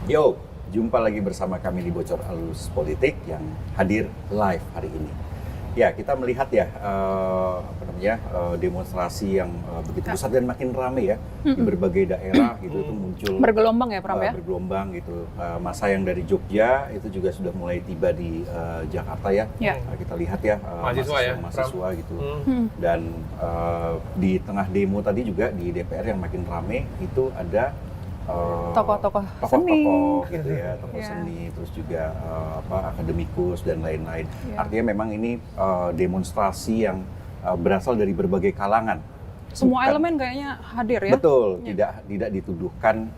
Yo, jumpa lagi bersama kami di Bocor Halus Politik yang hadir live hari ini. Ya, kita melihat ya demonstrasi yang begitu besar dan makin ramai ya di berbagai daerah gitu itu muncul bergelombang ya Pram ya? Bergelombang gitu. Masa yang dari Jogja itu juga sudah mulai tiba di Jakarta ya. Kita lihat ya mahasiswa gitu. Dan di tengah demo tadi juga di DPR yang makin ramai itu ada tokoh-tokoh seni gitu ya, tokoh seni, terus juga akademikus dan lain-lain. Artinya memang ini demonstrasi yang berasal dari berbagai kalangan. Semua elemen kayaknya hadir ya. Betul, tidak dituduhkan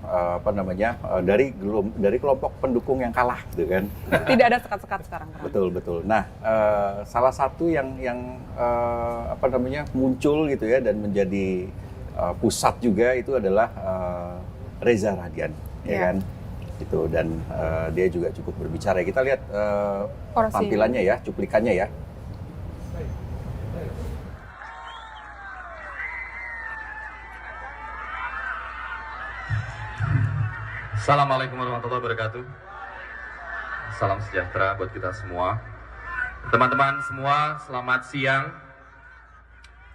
dari kelompok pendukung yang kalah gitu kan. Tidak ada sekat-sekat sekarang. Betul. Nah, salah satu yang muncul gitu ya dan menjadi pusat juga itu adalah Reza Radian, ya kan, itu dan dia juga cukup berbicara. Kita lihat tampilannya ya, cuplikannya ya. Assalamualaikum warahmatullahi wabarakatuh. Salam sejahtera buat kita semua. Teman-teman semua, selamat siang.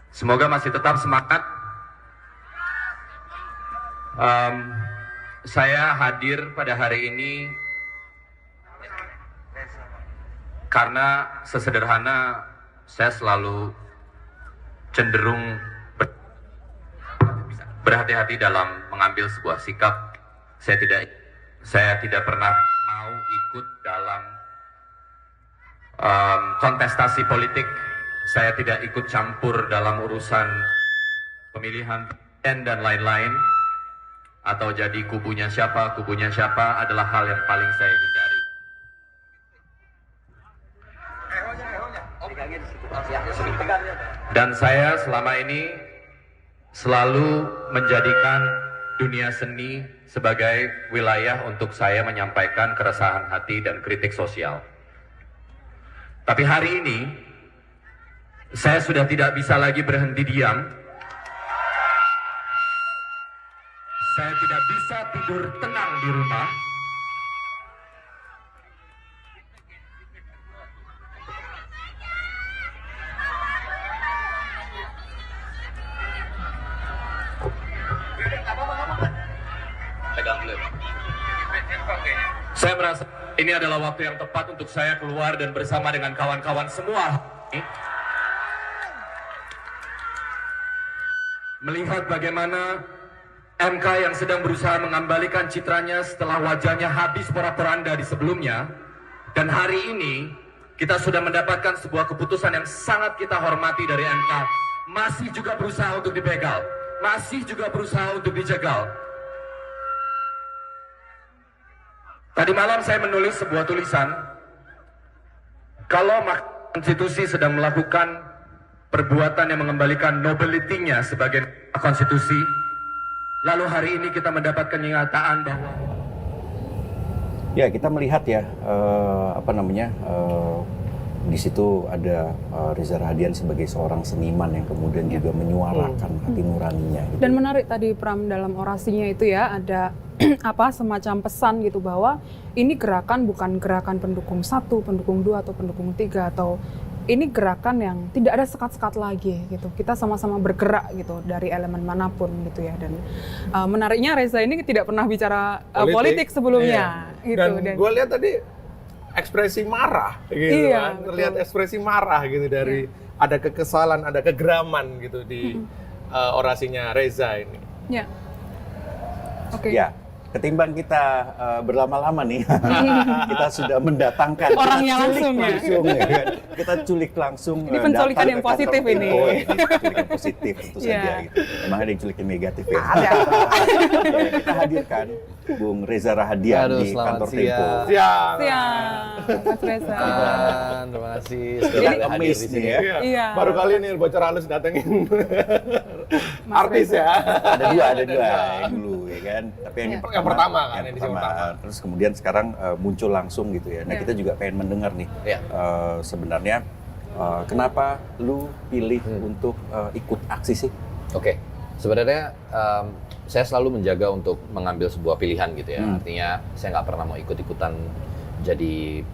Semoga masih tetap semangat. Saya hadir pada hari ini karena sesederhana saya selalu cenderung berhati-hati dalam mengambil sebuah sikap. Saya tidak pernah mau ikut dalam kontestasi politik. Saya tidak ikut campur dalam urusan pemilihan dan lain-lain. Atau jadi kubunya siapa adalah hal yang paling saya hindari. Dan saya selama ini selalu menjadikan dunia seni sebagai wilayah untuk saya menyampaikan keresahan hati dan kritik sosial. Tapi hari ini saya sudah tidak bisa lagi berhenti diam. Saya tidak bisa tidur tenang di rumah. Saya merasa ini adalah waktu yang tepat untuk saya keluar dan bersama dengan kawan-kawan semua melihat bagaimana MK yang sedang berusaha mengembalikan citranya setelah wajahnya habis porak-poranda di sebelumnya. Dan hari ini kita sudah mendapatkan sebuah keputusan yang sangat kita hormati dari MK. Masih juga berusaha untuk dibegal, masih juga berusaha untuk dijegal. Tadi malam saya menulis sebuah tulisan, kalau Mahkamah Konstitusi sedang melakukan perbuatan yang mengembalikan nobility-nya sebagai konstitusi, lalu hari ini kita mendapatkan kenyataan bahwa kita melihat ya di situ ada Reza Radian sebagai seorang seniman yang kemudian juga menyuarakan hati nuraninya. Gitu. Dan menarik tadi Pram dalam orasinya itu ya ada semacam pesan gitu bahwa ini gerakan bukan gerakan pendukung 1, pendukung 2 atau pendukung 3 atau ini gerakan yang tidak ada sekat-sekat lagi gitu. Kita sama-sama bergerak gitu dari elemen manapun gitu ya. Dan menariknya Reza ini tidak pernah bicara politik sebelumnya. Gitu. Dan gue lihat tadi ekspresi marah gitu kan. Terlihat ekspresi marah gitu dari ada kekesalan, ada kegeraman gitu di orasinya Reza ini. Ya. Oke. Ya. Ketimbang kita berlama-lama nih, kita sudah mendatangkan orangnya langsung ya kan? Kita culik langsung. Ini penculikan yang positif ini. Penculikan positif tentu saja. Gitu. Emang ada yang culik yang negatif ya. Ada. Kita hadirkan Bung Reza Radian di kantor Tempo. Siang, Mas Reza. Terima kasih. Jadi amazed nih ya. Iya. Baru kali ini Bocor Halus datengin artis ya. Ada dua yang dulu ya kan. Tapi yang pertama kan, yang pertama. Terus kemudian sekarang muncul langsung gitu ya. Nah kita juga pengen mendengar nih sebenarnya kenapa lu pilih untuk ikut aksi sih? Oke, sebenarnya saya selalu menjaga untuk mengambil sebuah pilihan gitu ya. Artinya saya nggak pernah mau ikut-ikutan jadi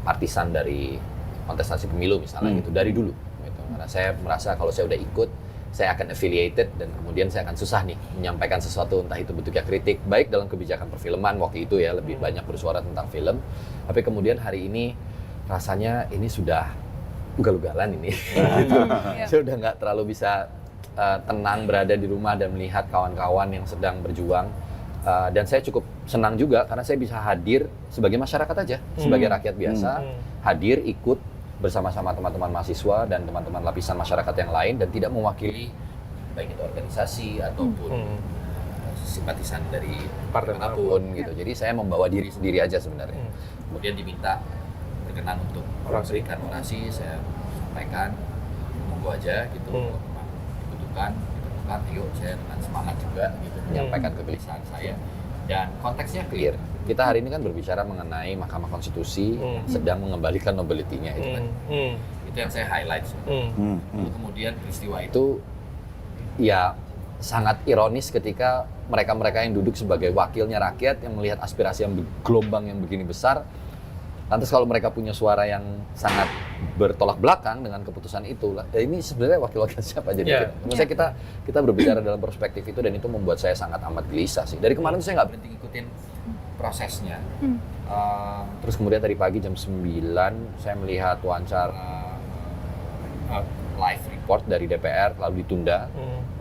partisan dari kontestasi pemilu misalnya gitu dari dulu. Gitu. Karena saya merasa kalau saya udah ikut, saya akan affiliated dan kemudian saya akan susah nih menyampaikan sesuatu, entah itu bentuknya kritik, baik dalam kebijakan perfilman waktu itu ya, lebih banyak bersuara tentang film. Tapi kemudian hari ini rasanya ini sudah ugal-ugalan ini. Gitu. Saya udah nggak terlalu bisa tenang berada di rumah dan melihat kawan-kawan yang sedang berjuang. Dan saya cukup senang juga karena saya bisa hadir sebagai masyarakat aja, sebagai rakyat biasa, hadir, ikut bersama-sama teman-teman mahasiswa dan teman-teman lapisan masyarakat yang lain dan tidak mewakili baik itu organisasi ataupun simpatisan dari partai manapun gitu. Jadi saya membawa diri sendiri aja sebenarnya. Kemudian diminta berkenan untuk memberikan orasi, saya sampaikan monggo aja gitu. Kalau memang dibutuhkan, yuk saya dengan semangat juga gitu menyampaikan kegelisahan saya dan konteksnya clear. Kita hari ini kan berbicara mengenai Mahkamah Konstitusi yang sedang mengembalikan nobility-nya itu kan. Itu yang saya highlight. Kemudian peristiwa itu ya sangat ironis ketika mereka-mereka yang duduk sebagai wakilnya rakyat yang melihat aspirasi yang gelombang yang begini besar. Lantas kalau mereka punya suara yang sangat bertolak belakang dengan keputusan itu, ini sebenarnya wakil-wakil siapa jadi? Maksudnya kita berbicara dalam perspektif itu dan itu membuat saya sangat amat gelisah sih. Dari kemarin saya nggak berhenti ngikutin prosesnya. Terus kemudian tadi pagi jam 9 saya melihat wawancara live report dari DPR lalu ditunda.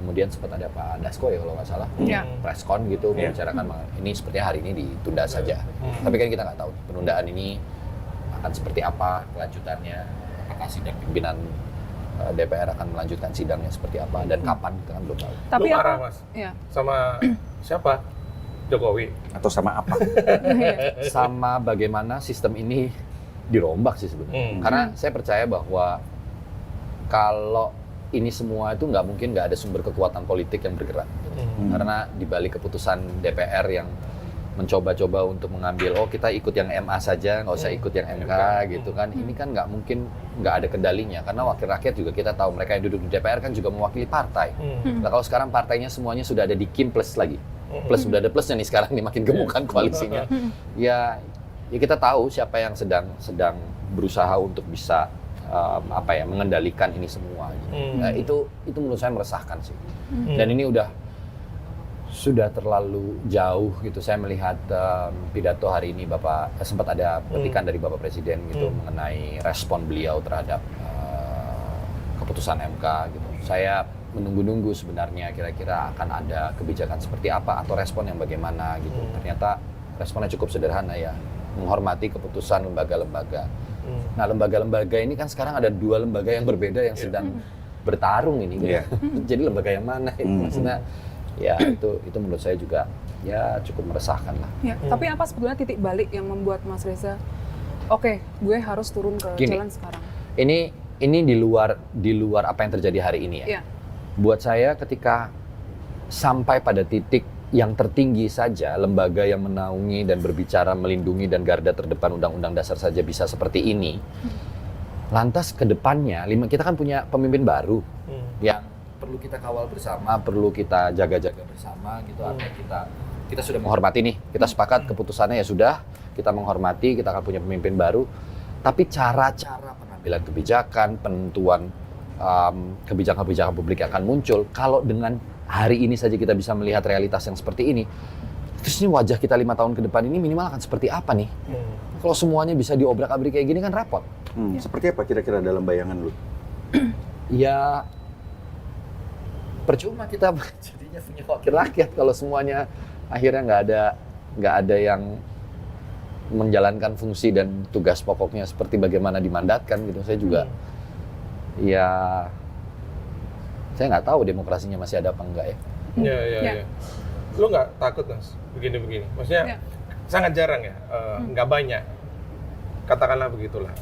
Kemudian sempat ada Pak Dasko ya kalau nggak salah, preskon gitu membicarakan ini sepertinya hari ini ditunda saja. Tapi kan kita nggak tahu penundaan ini akan seperti apa kelanjutannya, apakah sidang pimpinan DPR akan melanjutkan sidangnya seperti apa dan kapan kita kan belum tahu. Tapi lu marah Mas sama siapa? Jokowi atau sama apa? Sama bagaimana sistem ini dirombak sih sebenarnya. Karena saya percaya bahwa kalau ini semua itu nggak ada sumber kekuatan politik yang bergerak. Karena di balik keputusan DPR yang mencoba-coba untuk mengambil, kita ikut yang MA saja, nggak usah ikut yang MK gitu kan. Ini kan nggak mungkin nggak ada kendalinya. Karena wakil rakyat juga kita tahu mereka yang duduk di DPR kan juga mewakili partai. Nah kalau sekarang partainya semuanya sudah ada di Kim plus lagi. Plus sudah ada plusnya nih sekarang nih makin gemuk kan koalisinya. Ya kita tahu siapa yang sedang berusaha untuk bisa mengendalikan ini semua. Nah, itu menurut saya meresahkan sih. Dan ini sudah terlalu jauh gitu. Saya melihat pidato hari ini sempat ada petikan dari Bapak Presiden gitu mengenai respon beliau terhadap keputusan MK gitu. Saya menunggu-nunggu sebenarnya kira-kira akan ada kebijakan seperti apa atau respon yang bagaimana gitu. Ternyata responnya cukup sederhana ya, menghormati keputusan lembaga-lembaga. Nah lembaga-lembaga ini kan sekarang ada 2 lembaga yang berbeda yang sedang bertarung ini. Jadi lembaga yang mana? Maksudnya ya itu menurut saya juga ya cukup meresahkan lah. Ya, tapi apa sebetulnya titik balik yang membuat Mas Reza, oke, gue harus turun ke jalan sekarang? Ini di luar apa yang terjadi hari ini ya. Buat saya ketika sampai pada titik yang tertinggi saja, lembaga yang menaungi dan berbicara melindungi dan garda terdepan Undang-Undang Dasar saja bisa seperti ini. Lantas ke depannya, kita kan punya pemimpin baru yang perlu kita kawal bersama, perlu kita jaga-jaga bersama gitu. Artinya kita sudah menghormati nih, kita sepakat keputusannya ya sudah, kita menghormati, kita akan punya pemimpin baru. Tapi cara-cara pengambilan kebijakan, penentuan kebijakan-kebijakan publik yang akan muncul, kalau dengan hari ini saja kita bisa melihat realitas yang seperti ini, terus ini wajah kita 5 tahun ke depan ini minimal akan seperti apa nih? Kalau semuanya bisa diobrak-abrik kayak gini kan repot. Seperti apa kira-kira dalam bayangan lu? Ya percuma kita jadinya punya wakil rakyat kalau semuanya akhirnya nggak ada yang menjalankan fungsi dan tugas pokoknya seperti bagaimana dimandatkan gitu. Saya juga ya saya nggak tahu demokrasinya masih ada apa enggak ya. Iya. Lu nggak takut Mas begini-begini? Maksudnya sangat jarang ya, nggak banyak. Katakanlah begitulah,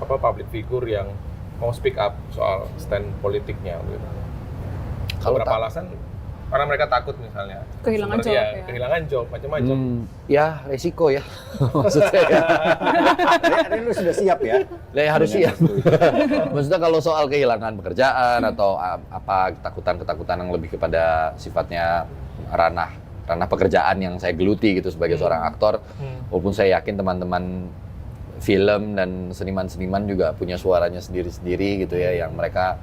public figure yang mau speak up soal stand politiknya gitu. Kalau beberapa alasan karena mereka takut misalnya kehilangan job kehilangan job macam-macam. Ya resiko ya maksudnya ya. Ini lu sudah siap ya? Ya harus siap. Maksudnya kalau soal kehilangan pekerjaan atau apa ketakutan yang lebih kepada sifatnya ranah pekerjaan yang saya geluti gitu sebagai seorang aktor. Walaupun saya yakin teman-teman film dan seniman-seniman juga punya suaranya sendiri-sendiri gitu ya, yang mereka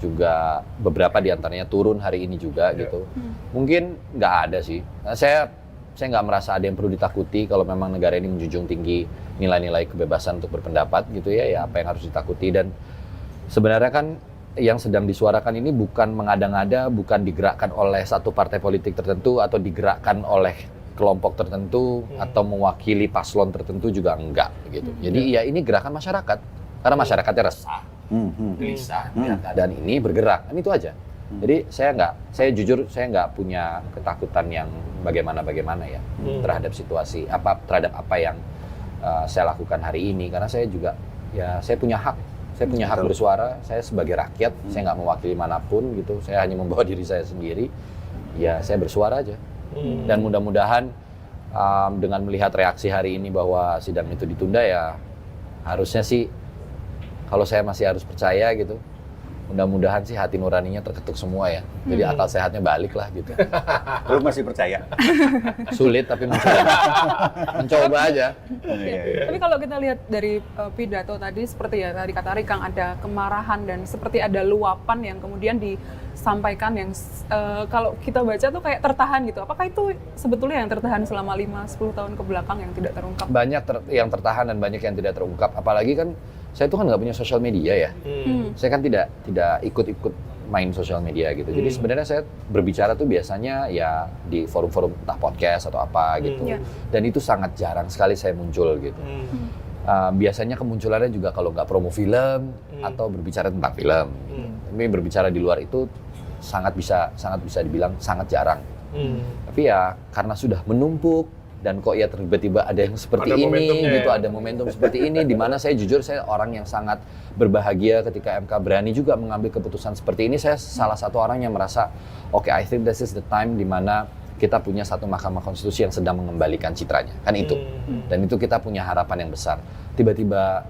juga beberapa diantaranya turun hari ini juga gitu. Mungkin nggak ada sih. Nah, saya nggak merasa ada yang perlu ditakuti kalau memang negara ini menjunjung tinggi nilai-nilai kebebasan untuk berpendapat gitu ya. Ya apa yang harus ditakuti, dan sebenarnya kan yang sedang disuarakan ini bukan mengada-ngada, bukan digerakkan oleh satu partai politik tertentu atau digerakkan oleh kelompok tertentu atau mewakili paslon tertentu, juga enggak gitu. Jadi ya ini gerakan masyarakat, karena masyarakatnya resah, gelisah dengan keadaan ini, bergerak, kan itu aja. Jadi saya jujur nggak punya ketakutan yang bagaimana ya terhadap situasi terhadap apa yang saya lakukan hari ini, karena saya juga saya punya hak. Saya punya hak bersuara, saya sebagai rakyat, saya nggak mewakili manapun gitu, saya hanya membawa diri saya sendiri, ya saya bersuara aja. Dan mudah-mudahan dengan melihat reaksi hari ini bahwa sidang itu ditunda, ya harusnya sih, kalau saya masih harus percaya gitu, mudah-mudahan sih hati nuraninya terketuk semua ya, jadi akal sehatnya balik lah gitu. Lu masih percaya? Sulit tapi mencoba aja. Tapi kalau kita lihat dari pidato tadi, seperti ya tadi kata Rikang, ada kemarahan dan seperti ada luapan yang kemudian disampaikan yang kalau kita baca tuh kayak tertahan gitu. Apakah itu sebetulnya yang tertahan selama 5-10 tahun ke belakang yang tidak terungkap? Banyak yang tertahan dan banyak yang tidak terungkap. Apalagi kan saya tuh kan nggak punya sosial media ya. Saya kan tidak ikut-ikut main sosial media gitu. Jadi sebenarnya saya berbicara tuh biasanya ya di forum-forum entah podcast atau apa gitu. Dan itu sangat jarang sekali saya muncul gitu. Biasanya kemunculannya juga kalau nggak promo film atau berbicara tentang film. Tapi berbicara di luar itu sangat bisa dibilang sangat jarang. Tapi ya karena sudah menumpuk, dan kok ya tiba-tiba ada yang seperti ini gitu, ada momentum seperti ini, di mana saya jujur saya orang yang sangat berbahagia ketika MK berani juga mengambil keputusan seperti ini. Saya salah satu orang yang merasa I think this is the time di mana kita punya satu Mahkamah Konstitusi yang sedang mengembalikan citranya, kan itu. Dan itu kita punya harapan yang besar. Tiba-tiba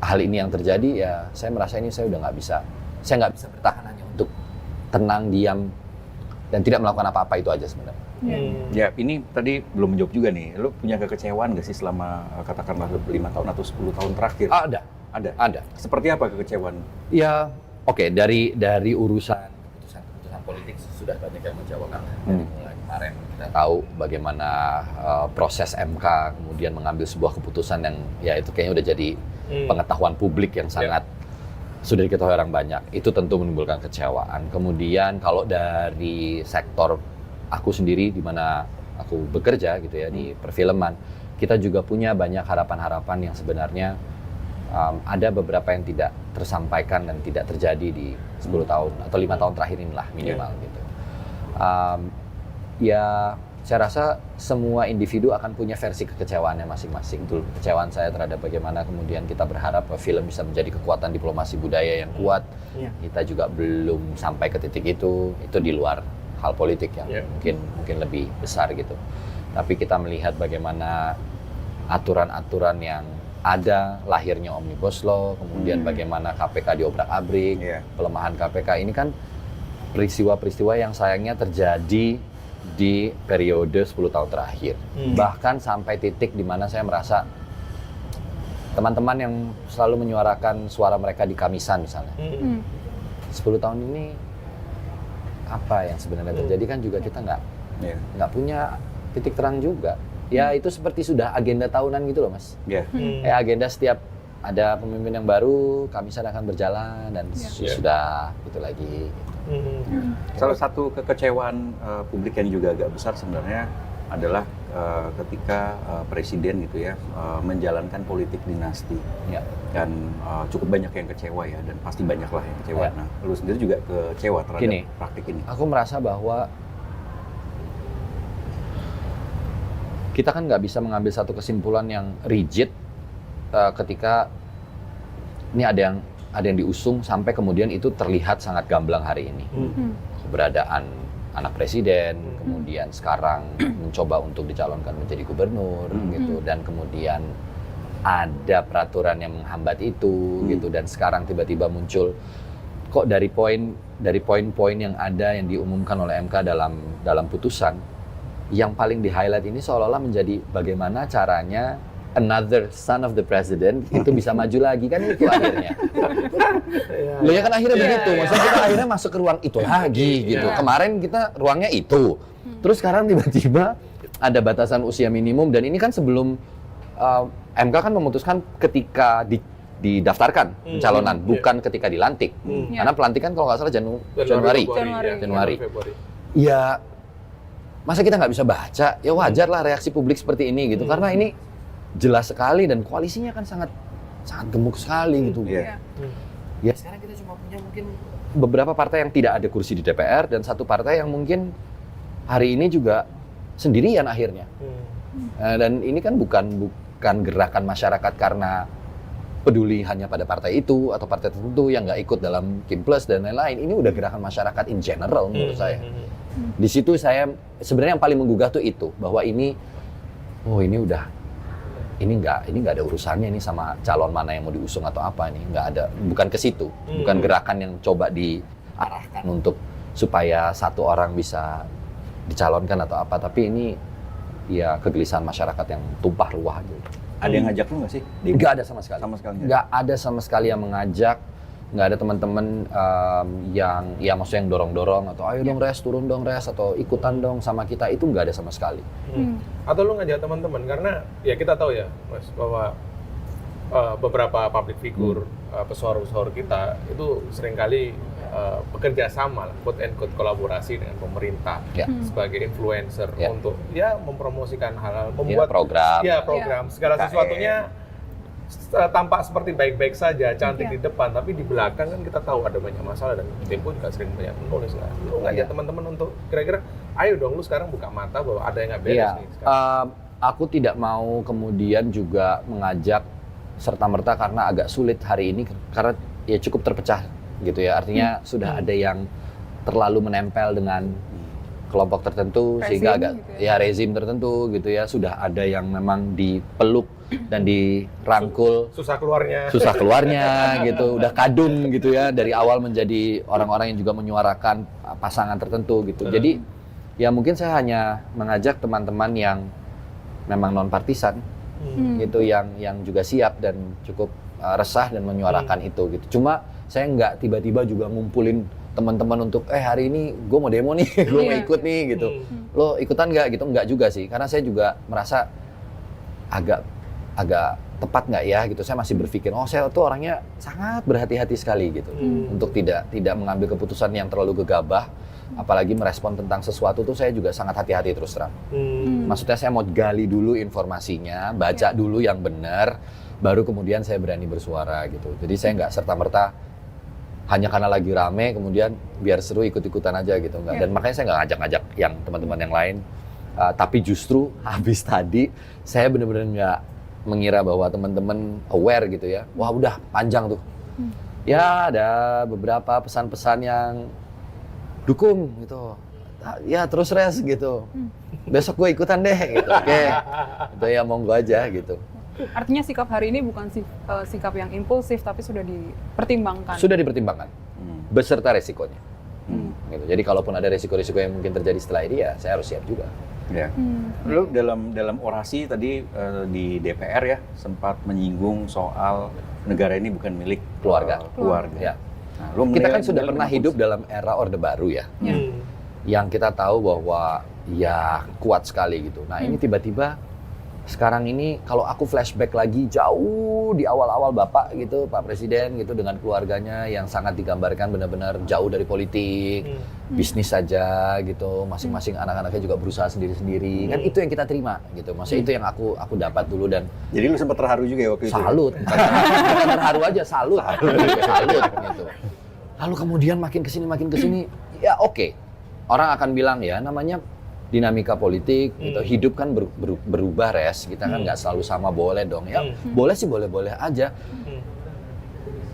hal ini yang terjadi, ya saya merasa ini saya nggak bisa bertahan hanya untuk tenang, diam, dan tidak melakukan apa-apa, itu aja sebenarnya. Ya, ini tadi belum menjawab juga nih. Lu punya kekecewaan nggak sih selama katakanlah 5 tahun atau 10 tahun terakhir? Ada. Seperti apa kekecewaan? Ya, dari urusan keputusan politik sudah banyak yang menjawabkan. Mulai kemarin kita tahu bagaimana proses MK kemudian mengambil sebuah keputusan yang ya itu kayaknya udah jadi pengetahuan publik yang sangat sudah diketahui orang banyak. Itu tentu menimbulkan kecewaan. Kemudian kalau dari sektor aku sendiri di mana aku bekerja gitu ya di perfilman, kita juga punya banyak harapan-harapan yang sebenarnya ada beberapa yang tidak tersampaikan dan tidak terjadi di 10 tahun atau 5 tahun terakhir inilah minimal gitu. Ya saya rasa semua individu akan punya versi kekecewaannya masing-masing. Kekecewaan saya terhadap bagaimana kemudian kita berharap film bisa menjadi kekuatan diplomasi budaya yang kuat. Kita juga belum sampai ke titik itu di luar hal politik yang mungkin lebih besar gitu. Tapi kita melihat bagaimana aturan-aturan yang ada, lahirnya Omnibus Law, kemudian bagaimana KPK diobrak-abrik, pelemahan KPK, ini kan peristiwa-peristiwa yang sayangnya terjadi di periode 10 tahun terakhir. Bahkan sampai titik di mana saya merasa teman-teman yang selalu menyuarakan suara mereka di Kamisan misalnya, 10 tahun ini apa yang sebenarnya terjadi, kan juga kita nggak punya titik terang juga. Ya itu seperti sudah agenda tahunan gitu loh Mas. Agenda setiap ada pemimpin yang baru, Kamisan akan berjalan dan sudah itu lagi. Salah satu kekecewaan publik yang juga agak besar sebenarnya adalah ketika presiden gitu ya menjalankan politik dinasti. Dan cukup banyak yang kecewa ya, dan pasti banyaklah yang kecewa. Nah, lu sendiri juga kecewa terhadap praktik ini. Aku merasa bahwa kita kan nggak bisa mengambil satu kesimpulan yang rigid ketika ini ada yang diusung sampai kemudian itu terlihat sangat gamblang hari ini. Keberadaan anak presiden, kemudian sekarang mencoba untuk dicalonkan menjadi gubernur gitu, dan kemudian ada peraturan yang menghambat itu gitu, dan sekarang tiba-tiba muncul kok dari poin-poin yang ada yang diumumkan oleh MK dalam putusan, yang paling di-highlight ini seolah-olah menjadi bagaimana caranya another son of the president itu bisa maju lagi, kan itu akhirnya. Loh ya kan akhirnya begitu, maksudnya kita akhirnya masuk ke ruang itu lagi gitu. Kemarin kita ruangnya itu, terus sekarang tiba-tiba ada batasan usia minimum, dan ini kan sebelum MK kan memutuskan ketika didaftarkan pencalonan, bukan ketika dilantik. Karena pelantikan kalau nggak salah Januari. Ya, masa kita nggak bisa baca? Ya wajar lah reaksi publik seperti ini gitu, karena ini jelas sekali dan koalisinya kan sangat gemuk sekali gitu. Ya sekarang kita cuma punya mungkin beberapa partai yang tidak ada kursi di DPR dan satu partai yang mungkin hari ini juga sendirian akhirnya. Dan ini kan bukan gerakan masyarakat karena peduli hanya pada partai itu atau partai tertentu yang nggak ikut dalam Kim Plus dan lain-lain. Ini udah gerakan masyarakat in general menurut saya. Di situ saya sebenarnya yang paling menggugah tuh itu, bahwa ini nggak ada urusannya ini sama calon mana yang mau diusung atau apa, ini nggak ada, bukan ke situ, bukan gerakan yang coba diarahkan untuk supaya satu orang bisa dicalonkan atau apa, tapi ini ya kegelisahan masyarakat yang tumpah ruah gitu. Ada yang ngajak lu nggak sih? Nggak ada sama sekali. Nggak ada sama sekali yang mengajak. Nggak ada teman-teman yang maksudnya yang dorong-dorong atau ayo dong res, turun dong res, atau ikutan dong sama kita, itu nggak ada sama sekali. Atau lu ngajak teman-teman, karena ya kita tahu ya Mas, bahwa beberapa public figure, pesohor-pesohor kita itu seringkali bekerja sama, quote and quote kolaborasi dengan pemerintah sebagai influencer untuk mempromosikan hal-hal, membuat program segala sesuatunya tampak seperti baik-baik saja, cantik di depan, tapi di belakang kan kita tahu ada banyak masalah, dan Tempo juga sering banyak menulis lah. Lu ngajak teman-teman untuk kira-kira, ayo dong lu sekarang buka mata bahwa ada yang nggak beres nih sekarang. Aku tidak mau kemudian juga mengajak serta-merta karena agak sulit hari ini, karena ya cukup terpecah gitu ya, artinya sudah ada yang terlalu menempel dengan kelompok tertentu, sehingga agak rezim tertentu gitu ya, sudah ada yang memang dipeluk dan dirangkul, susah keluarnya gitu, udah kadung gitu ya, dari awal menjadi orang-orang yang juga menyuarakan pasangan tertentu gitu. Jadi ya mungkin saya hanya mengajak teman-teman yang memang non partisan gitu, yang juga siap dan cukup resah dan menyuarakan itu gitu. Cuma saya nggak tiba-tiba juga ngumpulin teman-teman untuk hari ini gue mau demo nih, gue mau ikut nih gitu. Lo ikutan nggak gitu? Nggak juga sih, karena saya juga merasa agak tepat nggak ya gitu. Saya masih berpikir, saya tuh orangnya sangat berhati-hati sekali gitu, untuk tidak mengambil keputusan yang terlalu gegabah, apalagi merespon tentang sesuatu tuh saya juga sangat hati-hati terus terang. Maksudnya saya mau gali dulu informasinya, baca dulu yang benar, baru kemudian saya berani bersuara gitu. Jadi saya nggak serta-merta hanya karena lagi rame kemudian biar seru ikut-ikutan aja gitu, enggak. Dan makanya saya nggak ngajak-ngajak yang teman-teman yang lain. Tapi justru habis tadi saya benar-benar nggak mengira bahwa teman-teman aware gitu ya. Wah udah panjang tuh. Ya ada beberapa pesan-pesan yang dukung gitu. Ya terus res gitu. Besok gue ikutan deh gitu. Oke. Itu ya monggo aja gitu. Artinya sikap hari ini bukan sikap yang impulsif, tapi sudah dipertimbangkan. Sudah dipertimbangkan, beserta resikonya. Gitu. Jadi kalaupun ada resiko-resiko yang mungkin terjadi setelah ini, ya saya harus siap juga. Ya. Lalu dalam orasi tadi di DPR ya sempat menyinggung soal negara ini bukan milik keluarga. Ya. Nah, kita kan sudah pernah hidup dalam era Orde Baru ya, yang kita tahu bahwa ya kuat sekali gitu. Nah ini tiba-tiba sekarang ini kalau aku flashback lagi jauh di awal-awal Bapak gitu, Pak Presiden gitu dengan keluarganya yang sangat digambarkan benar-benar jauh dari politik, bisnis saja gitu, masing-masing anak-anaknya juga berusaha sendiri-sendiri. Kan itu yang kita terima gitu. Maksudnya itu yang aku dapat dulu. Dan jadi lu sempat terharu juga ya waktu itu? Salut. Bukan terharu aja, salut gitu. Lalu kemudian makin kesini ya oke. Orang akan bilang ya namanya dinamika politik, gitu. Hidup kan berubah res, kita kan nggak selalu sama, boleh dong ya, boleh sih boleh aja.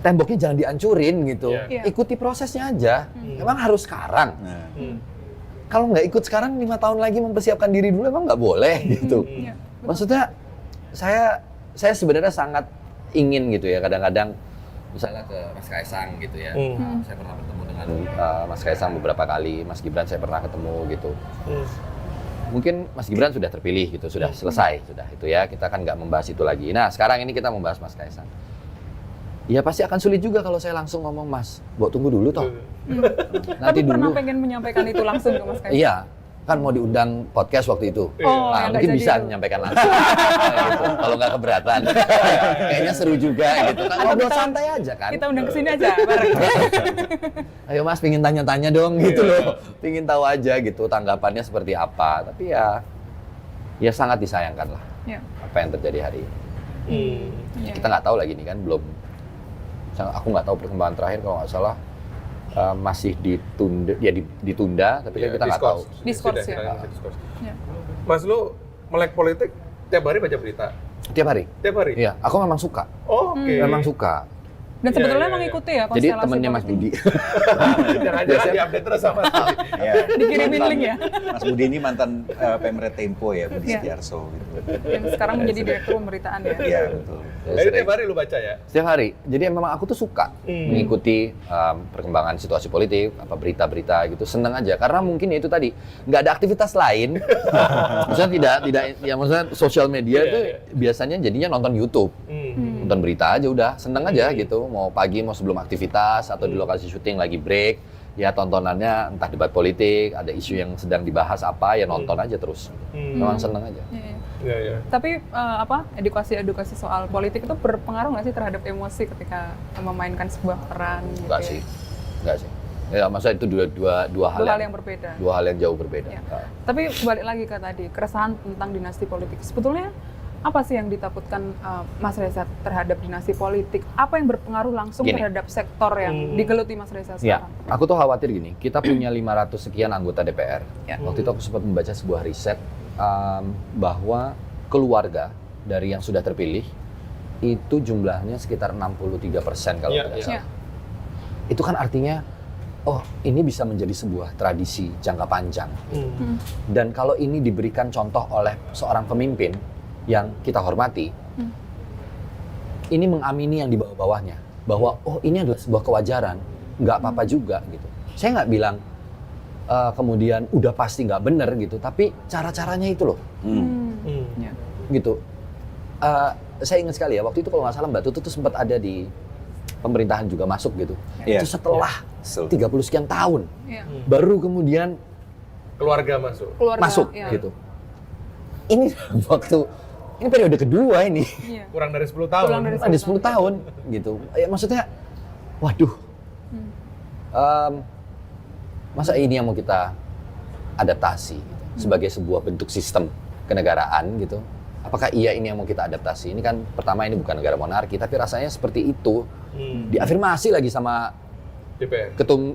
Temboknya jangan dihancurin gitu, ikuti prosesnya aja. Emang harus sekarang. Kalau nggak ikut sekarang 5 tahun lagi mempersiapkan diri dulu emang nggak boleh gitu. Maksudnya saya sebenarnya sangat ingin gitu ya kadang-kadang misalnya ke Mas Kaisang gitu ya. Saya pernah bertemu dengan Mas Kaisang beberapa kali, Mas Gibran saya pernah ketemu gitu. Mungkin Mas Gibran sudah terpilih gitu, sudah selesai, sudah itu ya. Kita kan nggak membahas itu lagi. Nah, sekarang ini kita membahas Mas Kaisang. Ya pasti akan sulit juga kalau saya langsung ngomong, Mas, Mbok tunggu dulu toh. Tapi Nanti pernah dulu. pengen menyampaikan itu langsung ke Mas Kaisang? Iya, kan mau diundang podcast waktu itu. Nah, mungkin bisa menyampaikan langsung. Gitu. Kalau nggak keberatan. Kayaknya seru juga gitu. Kan ngobrol santai aja kan. Kita undang ke sini aja bareng. Ayo Mas, pingin tanya-tanya dong gitu loh. Pingin tahu aja gitu tanggapannya seperti apa. Tapi ya sangat disayangkan lah apa yang terjadi hari ini. Kita nggak tahu lagi nih kan, belum. Aku nggak tahu perkembangan terakhir, kalau nggak salah masih ditunda, ya ditunda, tapi kan kita nggak tahu. Diskors ya. Mas, lu melek politik tiap hari baca berita? Tiap hari? Tiap hari? Iya, aku memang suka. Oh, oke. Memang suka. Dan sebetulnya mengikuti ya konstelasi Jadi temennya Mas politik. Jangan Budi. di-update terus sama Mas. Dikirimin link ya. Mas Budi ini mantan Pemret Tempo ya, Budi Setiarso gitu. Yang sekarang menjadi direktur pemberitaan ya. Iya, betul. Jadi tiap hari lu baca ya? Setiap hari. Jadi memang aku tuh suka mengikuti perkembangan situasi politik, apa berita-berita gitu, seneng aja. Karena mungkin ya itu tadi, nggak ada aktivitas lain. Maksudnya tidak, ya maksudnya sosial media itu biasanya jadinya nonton YouTube. Nonton berita aja udah, seneng aja gitu. Mau pagi, mau sebelum aktivitas, atau di lokasi syuting lagi break, ya tontonannya entah debat politik, ada isu yang sedang dibahas apa, ya nonton aja terus. Memang seneng aja. Iya. Tapi edukasi soal politik itu berpengaruh nggak sih terhadap emosi ketika memainkan sebuah peran? Gitu Enggak sih, enggak sih. Ya maksudnya itu dua hal yang berbeda. Dua hal yang jauh berbeda. Ya. Tapi balik lagi ke tadi, keresahan tentang dinasti politik. Sebetulnya apa sih yang ditakutkan Mas Reza terhadap dinasti politik? Apa yang berpengaruh langsung terhadap sektor yang digeluti Mas Reza sekarang? Ya, aku tuh khawatir gini, kita punya 500 sekian anggota DPR. Waktu itu aku sempat membaca sebuah riset bahwa keluarga dari yang sudah terpilih itu jumlahnya sekitar 63% kalau tidak salah. Itu kan artinya, oh ini bisa menjadi sebuah tradisi jangka panjang. Dan kalau ini diberikan contoh oleh seorang pemimpin yang kita hormati, ini mengamini yang di bawah-bawahnya, bahwa oh ini adalah sebuah kewajaran, nggak apa-apa juga gitu. Saya nggak bilang kemudian udah pasti nggak bener gitu, tapi cara-caranya itu loh, gitu. Saya ingat sekali ya, waktu itu kalau nggak salah Mbak Tutu tuh sempat ada di pemerintahan juga masuk gitu. Itu setelah 30 sekian tahun, baru kemudian keluarga masuk gitu. Ini waktu ini periode kedua ini. Kurang dari 10 tahun. Ada 10 tahun gitu. Ya maksudnya waduh. Masa ini yang mau kita adaptasi sebagai sebuah bentuk sistem kenegaraan gitu. Apakah iya ini yang mau kita adaptasi? Ini kan pertama ini bukan negara monarki, tapi rasanya seperti itu. Diafirmasi lagi sama DPR. ketum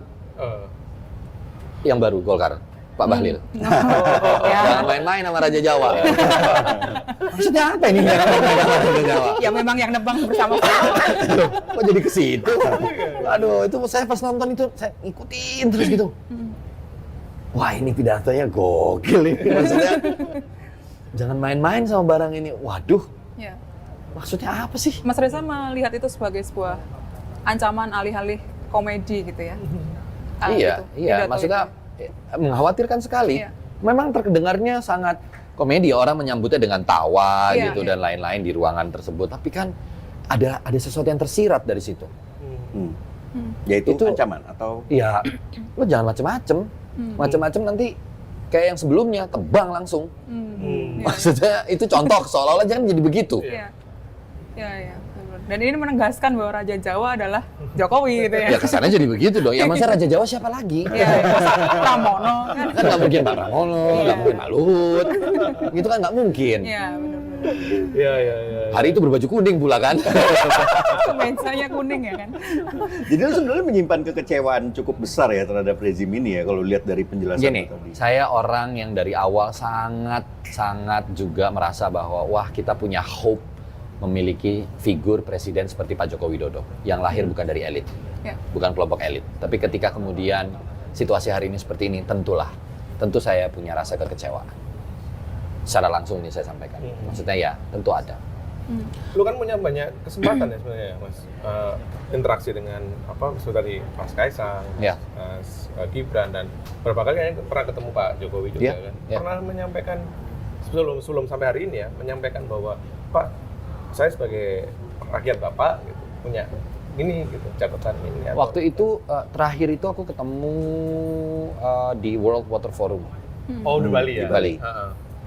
yang baru Golkar, Pak Bahlil. Jangan main-main sama Raja Jawa. Maksudnya apa ini jangan main-main sama Raja Jawa? Ya memang yang nebang bersama. Kok jadi ke situ? Aduh, itu saya pas nonton itu saya ikutin terus gitu. Wah, ini pidatonya gokil ini. Maksudnya jangan main-main sama barang ini. Waduh. Maksudnya apa sih? Mas Reza melihat itu sebagai sebuah ancaman alih-alih komedi gitu ya? Iya. Maksudnya mengkhawatirkan sekali. Memang terdengarnya sangat komedi, orang menyambutnya dengan tawa gitu dan lain-lain di ruangan tersebut. Tapi kan ada sesuatu yang tersirat dari situ. Yaitu ancaman atau? Iya, lo jangan macem-macem. Macem-macem nanti kayak yang sebelumnya, tebang langsung. Maksudnya itu contoh, seolah-olah jangan jadi begitu. Iya. Dan ini menegaskan bahwa Raja Jawa adalah Jokowi gitu ya. Ya kesannya jadi begitu dong. Ya masa Raja Jawa siapa lagi? Pramono kan nggak mungkin Pak Pramono, nggak mungkin Pak Luhut. Gitu kan nggak mungkin. Iya, benar-benar. Iya. Hari itu berbaju kuning pula kan. Mensanya kuning ya kan. Jadi lu sebenarnya menyimpan kekecewaan cukup besar ya terhadap rezim ini ya kalau lihat dari penjelasan Gini, tadi. saya orang yang dari awal sangat juga merasa bahwa wah kita punya hope memiliki figur presiden seperti Pak Joko Widodo yang lahir bukan dari elit, bukan kelompok elit. Tapi ketika kemudian situasi hari ini seperti ini, tentu saya punya rasa kekecewaan. Secara langsung ini saya sampaikan. Maksudnya ya tentu ada. Lu kan punya banyak kesempatan ya sebenarnya, Mas. Interaksi dengan misalnya tadi Mas Kaisang, Mas Gibran, dan beberapa kali kayaknya pernah ketemu Pak Jokowi juga kan. Pernah menyampaikan sebelum sampai hari ini ya, menyampaikan bahwa Pak, saya sebagai rakyat Bapak gitu, punya ini gitu, catatan ini. Waktu itu terakhir itu aku ketemu di World Water Forum. Oh, di Bali ya? Di Bali.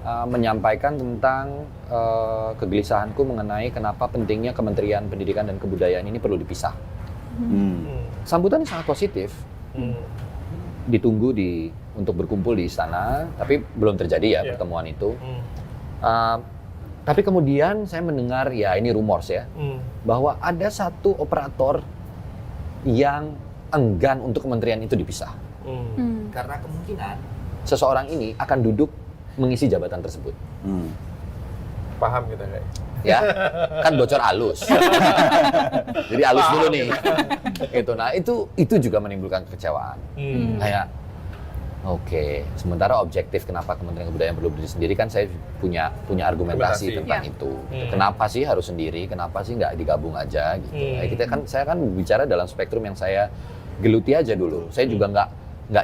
Menyampaikan tentang kegelisahanku mengenai kenapa pentingnya Kementerian Pendidikan dan Kebudayaan ini perlu dipisah. Sambutannya sangat positif. Ditunggu untuk berkumpul di istana, tapi belum terjadi ya pertemuan itu. Tapi kemudian saya mendengar, ya ini rumors ya, bahwa ada satu operator yang enggan untuk kementerian itu dipisah. Karena kemungkinan seseorang ini akan duduk mengisi jabatan tersebut. Paham kita kayak. Ya, kan bocor halus. Jadi halus dulu nih. Nah, itu juga menimbulkan kekecewaan. Kayak oke, sementara objektif kenapa Kementerian Kebudayaan perlu berdiri sendiri kan saya punya argumentasi tentang itu. Kenapa sih harus sendiri? Kenapa sih nggak digabung aja gitu? Saya kan bicara dalam spektrum yang saya geluti aja dulu. Saya juga nggak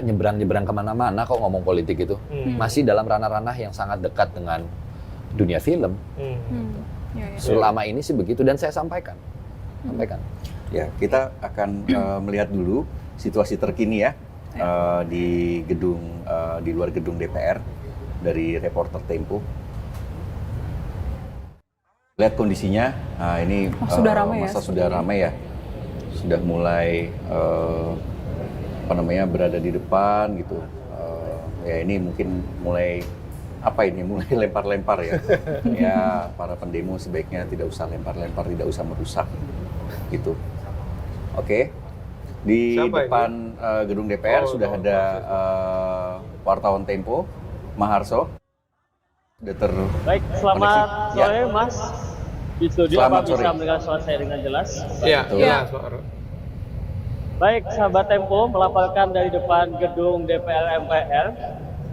nyebrang kemana-mana kok ngomong politik itu. Masih dalam ranah-ranah yang sangat dekat dengan dunia film. Selama ini sih begitu dan saya sampaikan. Ya, kita akan melihat dulu situasi terkini ya. Di luar gedung DPR dari reporter Tempo. Lihat kondisinya, ini sudah ramai sudah ramai ya, sudah mulai berada di depan gitu. Ya ini mungkin mulai lempar-lempar ya. Ya para pendemo sebaiknya tidak usah lempar-lempar, tidak usah merusak gitu. Oke. Di depan gedung DPR sudah ada wartawan Tempo, Maharso. Baik, selamat sore Mas. Di studio selamat bisa mendengar suara saya dengan jelas? Iya, jelas. Baik, sahabat Tempo melaporkan dari depan gedung DPR MPR.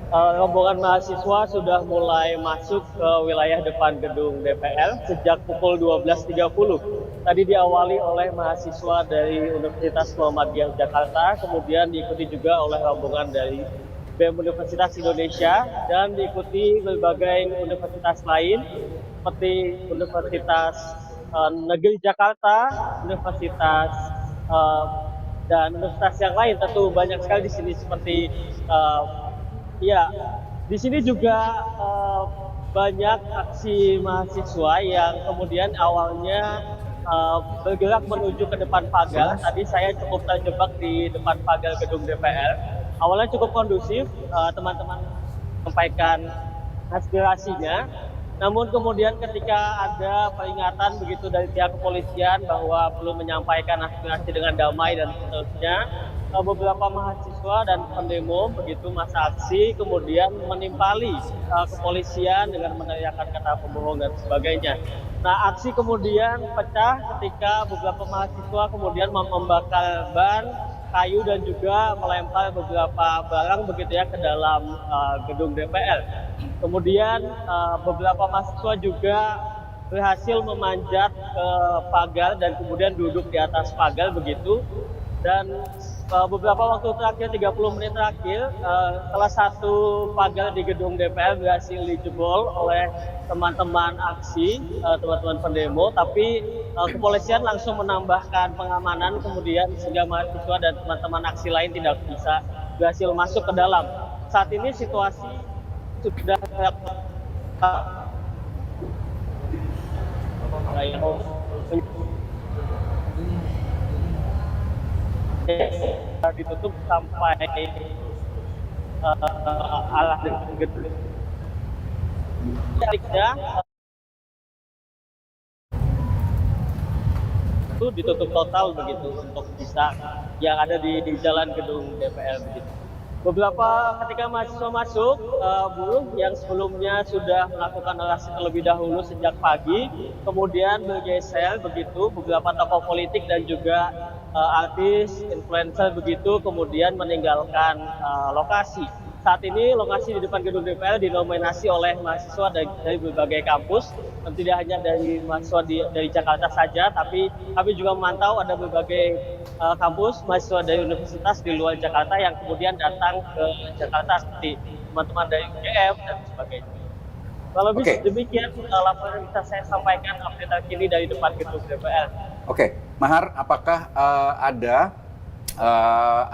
Rombongan mahasiswa sudah mulai masuk ke wilayah depan gedung DPR sejak pukul 12.30. Tadi diawali oleh mahasiswa dari Universitas Muhammadiyah Jakarta, kemudian diikuti juga oleh rombongan dari BEM Universitas Indonesia dan diikuti berbagai universitas lain seperti Universitas Negeri Jakarta, Universitas dan universitas yang lain. Tentu banyak sekali di sini seperti di sini juga banyak aksi mahasiswa yang kemudian awalnya bergerak menuju ke depan pagar. Tadi saya cukup terjebak di depan pagar gedung DPR. Awalnya cukup kondusif, teman-teman menyampaikan aspirasinya. Namun kemudian ketika ada peringatan begitu dari pihak kepolisian bahwa perlu menyampaikan aspirasi dengan damai dan seterusnya, beberapa mahasiswa dan pendemo begitu masa aksi kemudian menimpali kepolisian dengan meneriakkan kata pembohong dan sebagainya. Nah, aksi kemudian pecah ketika beberapa mahasiswa kemudian membakar ban, kayu dan juga melempar beberapa barang begitu ya ke dalam gedung DPR. Kemudian beberapa mahasiswa juga berhasil memanjat ke pagar dan kemudian duduk di atas pagar begitu. Dan beberapa waktu terakhir, 30 menit terakhir, salah satu pagar di gedung DPR berhasil dijebol oleh teman-teman aksi, teman-teman pendemo, tapi kepolisian langsung menambahkan pengamanan kemudian sehingga mahasiswa dan teman-teman aksi lain tidak bisa berhasil masuk ke dalam. Saat ini situasi sudah ditutup sampai arah gedung. Itu ditutup total begitu untuk bisa yang ada di jalan gedung DPR begitu. Beberapa ketika mahasiswa masuk, buruh yang sebelumnya sudah melakukan orasi terlebih dahulu sejak pagi, kemudian bergeser begitu, beberapa tokoh politik dan juga artis, influencer begitu, kemudian meninggalkan lokasi. saat ini lokasi di depan gedung DPR didominasi oleh mahasiswa dari berbagai kampus, dan tidak hanya dari mahasiswa dari Jakarta saja, tapi kami juga memantau ada berbagai kampus mahasiswa dari universitas di luar Jakarta yang kemudian datang ke Jakarta seperti teman-teman dari UGM dan sebagainya. Kalau bisa demikian laporan yang bisa saya sampaikan update terkini dari depan gedung DPR. Oke, Mahar, apakah ada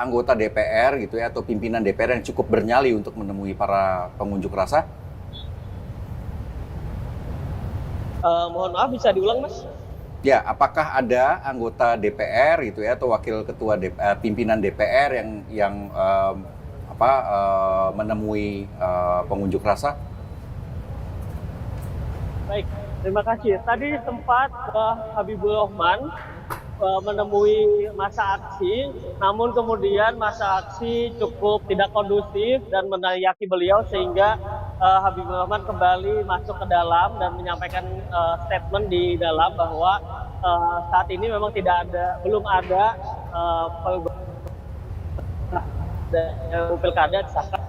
anggota DPR gitu ya atau pimpinan DPR yang cukup bernyali untuk menemui para pengunjuk rasa? Mohon maaf, bisa diulang, Mas? Ya, apakah ada anggota DPR gitu ya atau wakil ketua pimpinan DPR yang menemui pengunjuk rasa? Baik, terima kasih. Tadi sempat Habibur Rahman menemui masa aksi, namun kemudian masa aksi cukup tidak kondusif dan meneriaki beliau sehingga Habibur Rahman kembali masuk ke dalam dan menyampaikan statement di dalam bahwa saat ini memang belum ada pilkada disahkan.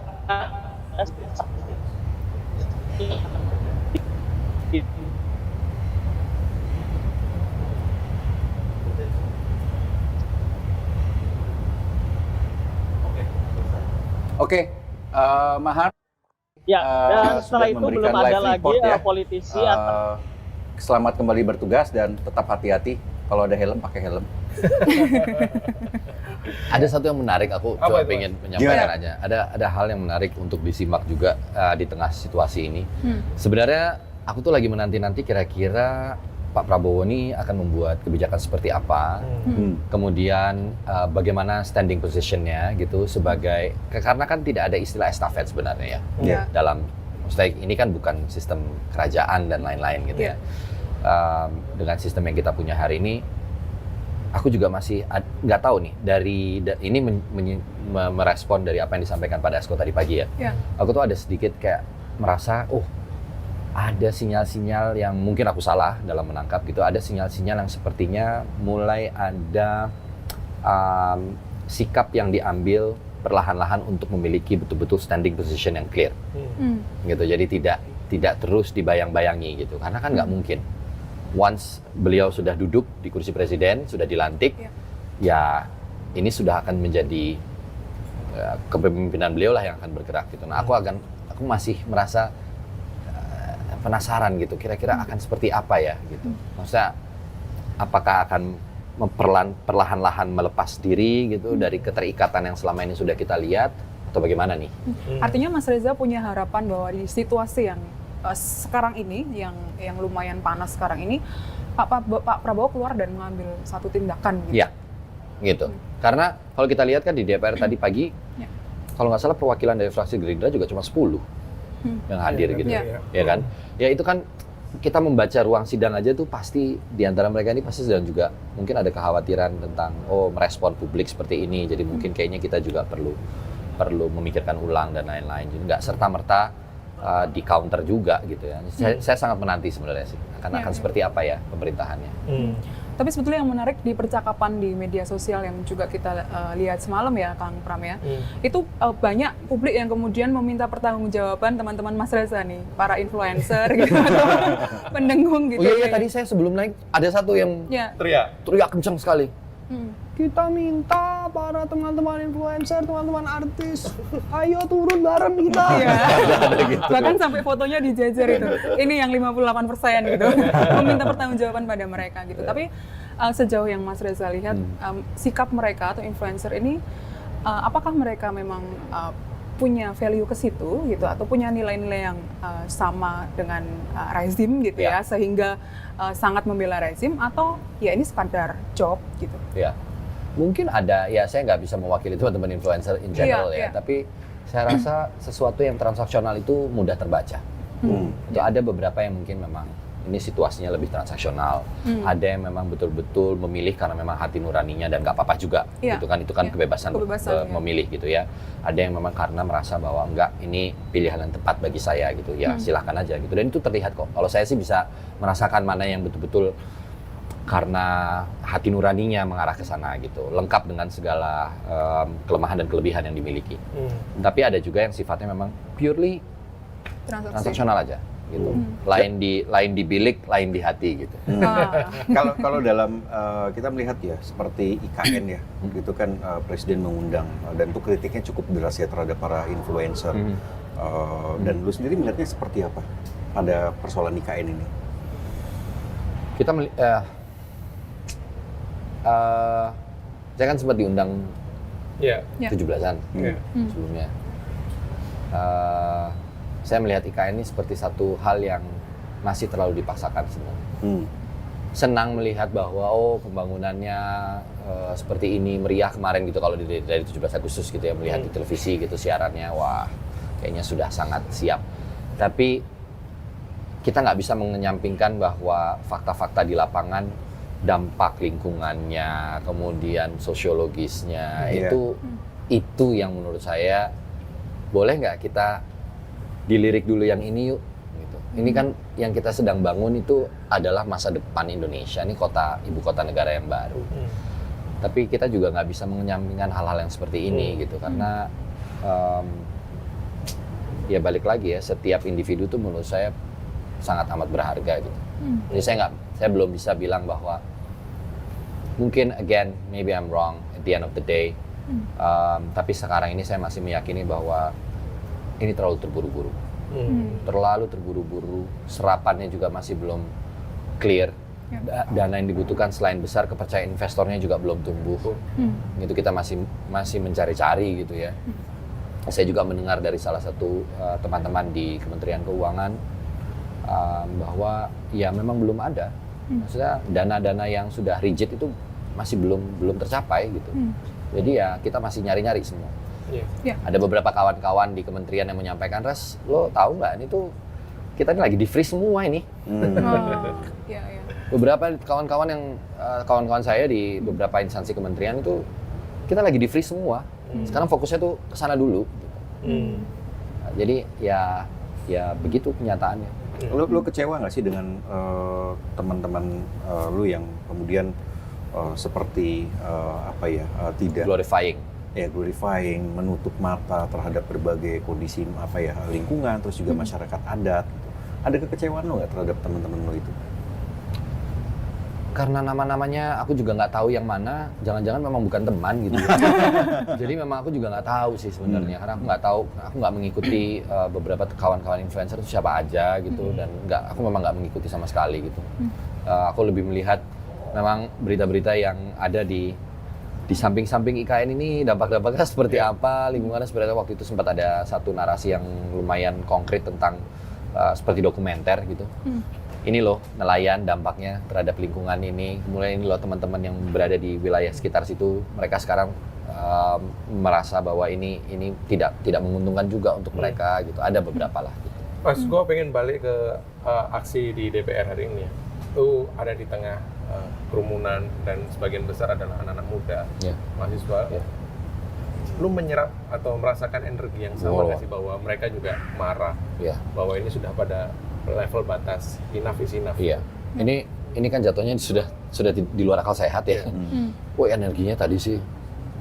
Oke, Mahar. Ya, dan setelah itu belum ada lagi ya. Politisi Selamat kembali bertugas dan tetap hati-hati. Kalau ada helm, pakai helm. Ada satu yang menarik, aku coba pengen menyampaikan aja. Ada hal yang menarik untuk disimak juga di tengah situasi ini. Sebenarnya aku tuh lagi menanti-nanti kira-kira Pak Prabowo ini akan membuat kebijakan seperti apa, kemudian bagaimana standing positionnya gitu sebagai, karena kan tidak ada istilah estafet sebenarnya ya, dalam, maksudnya ini kan bukan sistem kerajaan dan lain-lain gitu ya. Dengan sistem yang kita punya hari ini, aku juga masih nggak tahu nih ini merespon dari apa yang disampaikan pada Asko tadi pagi ya. Aku tuh ada sedikit kayak merasa, ada sinyal-sinyal yang mungkin aku salah dalam menangkap gitu. Ada sinyal-sinyal yang sepertinya mulai ada sikap yang diambil perlahan-lahan untuk memiliki betul-betul standing position yang clear, gitu. Jadi tidak terus dibayang-bayangi gitu. Karena kan nggak mungkin. Once beliau sudah duduk di kursi presiden, sudah dilantik, ya ini sudah akan menjadi kepemimpinan beliau lah yang akan bergerak gitu. Nah, aku masih merasa penasaran gitu, kira-kira akan seperti apa ya gitu. Maksudnya apakah akan perlahan-lahan melepas diri gitu dari keterikatan yang selama ini sudah kita lihat, atau bagaimana nih? Artinya Mas Reza punya harapan bahwa di situasi yang sekarang ini, yang lumayan panas sekarang ini, Pak Prabowo keluar dan mengambil satu tindakan gitu. Iya, gitu. Karena kalau kita lihat kan di DPR tadi pagi, kalau nggak salah perwakilan dari fraksi Gerindra juga cuma 10 yang hadir gitu, ya kan? Ya itu kan kita membaca ruang sidang aja tuh pasti di antara mereka ini pasti sedang juga mungkin ada kekhawatiran tentang merespon publik seperti ini, jadi mungkin kayaknya kita juga perlu memikirkan ulang dan lain-lain. Jadi nggak serta-merta di counter juga gitu ya. Saya sangat menanti sebenarnya sih akan seperti apa ya pemerintahannya. Tapi sebetulnya yang menarik di percakapan di media sosial yang juga kita lihat semalam ya, Kang Pram ya, itu banyak publik yang kemudian meminta pertanggungjawaban teman-teman Mas Reza nih, para influencer gitu, atau pendengung gitu. Iya, tadi saya sebelum naik ada satu yang teriak kencang sekali. Kita minta para teman-teman influencer, teman-teman artis, ayo turun bareng kita. Bahkan sampai fotonya dijajar itu. Ini yang 58% gitu, meminta pertanggungjawaban pada mereka gitu. Tapi sejauh yang Mas Reza lihat, sikap mereka atau influencer ini, apakah mereka memang punya value ke situ gitu, atau punya nilai-nilai yang sama dengan rezim gitu ya, sehingga sangat membela rezim, atau ya ini sekadar job gitu? Ya, mungkin ada, ya saya nggak bisa mewakili teman-teman influencer in general tapi saya rasa sesuatu yang transaksional itu mudah terbaca. Itu ada beberapa yang mungkin memang ini situasinya lebih transaksional, ada yang memang betul-betul memilih karena memang hati nuraninya dan nggak apa-apa juga, itu kan kebebasan memilih gitu ya. Ada yang memang karena merasa bahwa enggak, ini pilihan yang tepat bagi saya gitu ya, silahkan aja gitu. Dan itu terlihat kok. Kalau saya sih bisa merasakan mana yang betul-betul karena hati nuraninya mengarah ke sana gitu, lengkap dengan segala kelemahan dan kelebihan yang dimiliki. Tapi ada juga yang sifatnya memang purely transaksional aja gitu. Lain di bilik, lain di hati gitu. Kalau dalam kita melihat ya seperti IKN ya, gitu kan presiden mengundang dan itu kritiknya cukup deras ya terhadap para influencer. Dan lu sendiri melihatnya seperti apa pada persoalan IKN ini? Kita saya kan sempat diundang 17-an sebelumnya. Saya melihat IKN ini seperti satu hal yang masih terlalu dipaksakan sebenarnya. Senang melihat bahwa pembangunannya seperti ini meriah kemarin gitu kalau dari 17 Agustus gitu ya, melihat di televisi gitu siarannya, wah kayaknya sudah sangat siap. Tapi kita nggak bisa menyampingkan bahwa fakta-fakta di lapangan, dampak lingkungannya, kemudian sosiologisnya, itu yang menurut saya boleh nggak kita dilirik dulu yang ini yuk. Gitu. Ini kan yang kita sedang bangun itu adalah masa depan Indonesia, ini ibu kota negara yang baru. Tapi kita juga nggak bisa menyampingkan hal-hal yang seperti ini gitu, karena ya balik lagi ya, setiap individu tuh menurut saya sangat amat berharga gitu. Jadi saya belum bisa bilang bahwa mungkin again maybe I'm wrong at the end of the day. Tapi sekarang ini saya masih meyakini bahwa ini terlalu terburu-buru. Terlalu terburu-buru, serapannya juga masih belum clear. Dana yang dibutuhkan selain besar, kepercayaan investornya juga belum tumbuh. Gitu kita masih mencari-cari gitu ya. Saya juga mendengar dari salah satu teman-teman di Kementerian Keuangan bahwa ya memang belum ada. Maksudnya dana-dana yang sudah rigid itu masih belum tercapai gitu. Jadi ya kita masih nyari-nyari semua. Ada beberapa kawan-kawan di kementerian yang menyampaikan, Res, lo tahu nggak ini tuh kita ini lagi di freeze semua ini. Beberapa kawan-kawan saya di beberapa instansi kementerian itu kita lagi di freeze semua. Sekarang fokusnya tuh ke sana dulu. Jadi ya begitu kenyataannya. Lu kecewa nggak sih dengan teman-teman lu yang kemudian seperti tidak glorifying, menutup mata terhadap berbagai kondisi lingkungan, terus juga masyarakat adat. Ada kekecewaan lo nggak terhadap teman-teman lo itu? Karena nama-namanya aku juga nggak tahu yang mana, jangan-jangan memang bukan teman gitu. Jadi memang aku juga nggak tahu sih sebenarnya, karena aku nggak mengikuti beberapa kawan-kawan influencer itu siapa aja gitu, dan aku memang nggak mengikuti sama sekali gitu. Aku lebih melihat memang berita-berita yang ada di samping-samping IKN ini, dampak-dampaknya seperti apa, lingkungannya seperti apa. Waktu itu sempat ada satu narasi yang lumayan konkret tentang seperti dokumenter gitu. Ini loh nelayan dampaknya terhadap lingkungan ini. Kemudian ini loh teman-teman yang berada di wilayah sekitar situ, mereka sekarang merasa bahwa ini tidak menguntungkan juga untuk mereka gitu. Ada beberapa lah. Gitu. Mas, gue pengen balik ke aksi di DPR hari ini ya. Itu ada di tengah kerumunan dan sebagian besar adalah anak-anak muda, mahasiswa. Lu menyerap atau merasakan energi yang sama nggak sih bahwa mereka juga marah bahwa ini sudah pada level batas, enough is enough. Ini kan jatuhnya sudah di luar akal sehat ya. Energinya tadi sih,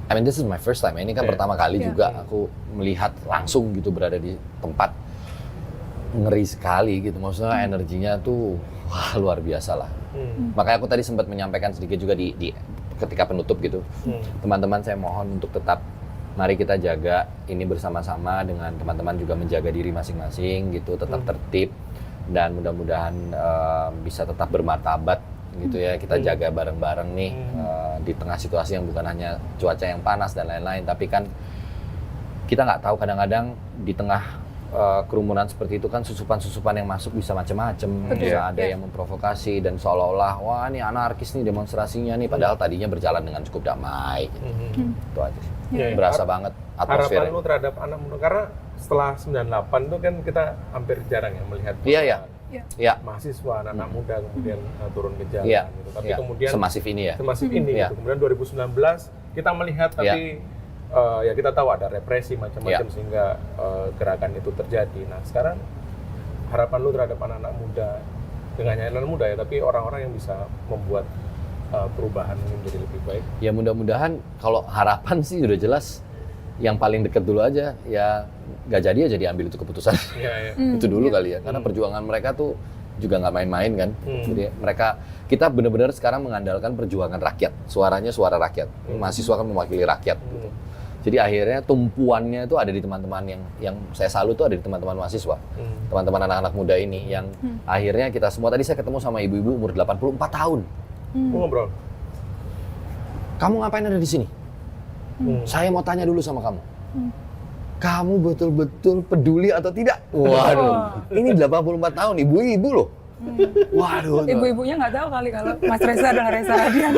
I mean this is my first time. Ini kan pertama kali juga aku melihat langsung gitu, berada di tempat ngeri sekali gitu. Maksudnya energinya tuh wah luar biasa lah. Makanya aku tadi sempat menyampaikan sedikit juga di ketika penutup gitu. Teman-teman saya mohon untuk tetap mari kita jaga ini bersama-sama dengan teman-teman juga menjaga diri masing-masing gitu, tetap tertib dan mudah-mudahan bisa tetap bermartabat gitu ya. Kita jaga bareng-bareng nih di tengah situasi yang bukan hanya cuaca yang panas dan lain-lain, tapi kan kita nggak tahu kadang-kadang di tengah kerumunan seperti itu kan susupan-susupan yang masuk bisa macam-macam, bisa ada yang memprovokasi dan seolah-olah wah ini anarkis nih demonstrasinya nih, padahal tadinya berjalan dengan cukup damai. Itu aja sih. Berasa banget atmosfer. Harapan lu terhadap anak muda, karena setelah 98 itu kan kita hampir jarang ya melihat mahasiswa, anak muda kemudian turun ke jalan gitu. Tapi kemudian semasif ini gitu. Kemudian 2019 kita melihat tapi ya kita tahu ada represi macam-macam sehingga gerakan itu terjadi. Nah sekarang harapan lu terhadap anak-anak muda, dengan anak muda ya, tapi orang-orang yang bisa membuat perubahan ini menjadi lebih baik? Ya mudah-mudahan, kalau harapan sih udah jelas yang paling deket dulu aja, ya nggak jadi aja diambil itu keputusan. Itu dulu kali ya, karena perjuangan mereka tuh juga nggak main-main kan. Jadi kita benar-benar sekarang mengandalkan perjuangan rakyat, suaranya suara rakyat. Mahasiswa kan mewakili rakyat. Gitu. Jadi akhirnya tumpuannya itu ada di teman-teman yang saya salut tuh ada di teman-teman mahasiswa, teman-teman anak-anak muda ini yang akhirnya kita semua, tadi saya ketemu sama ibu-ibu umur 84 tahun. Ngobrol. Kamu ngapain ada di sini? Saya mau tanya dulu sama kamu. Kamu betul-betul peduli atau tidak? Waduh, ini 84 tahun, ibu-ibu loh. Waduh. Ibu-ibunya nggak tahu kali kalau Mas Reza adalah Reza Radian.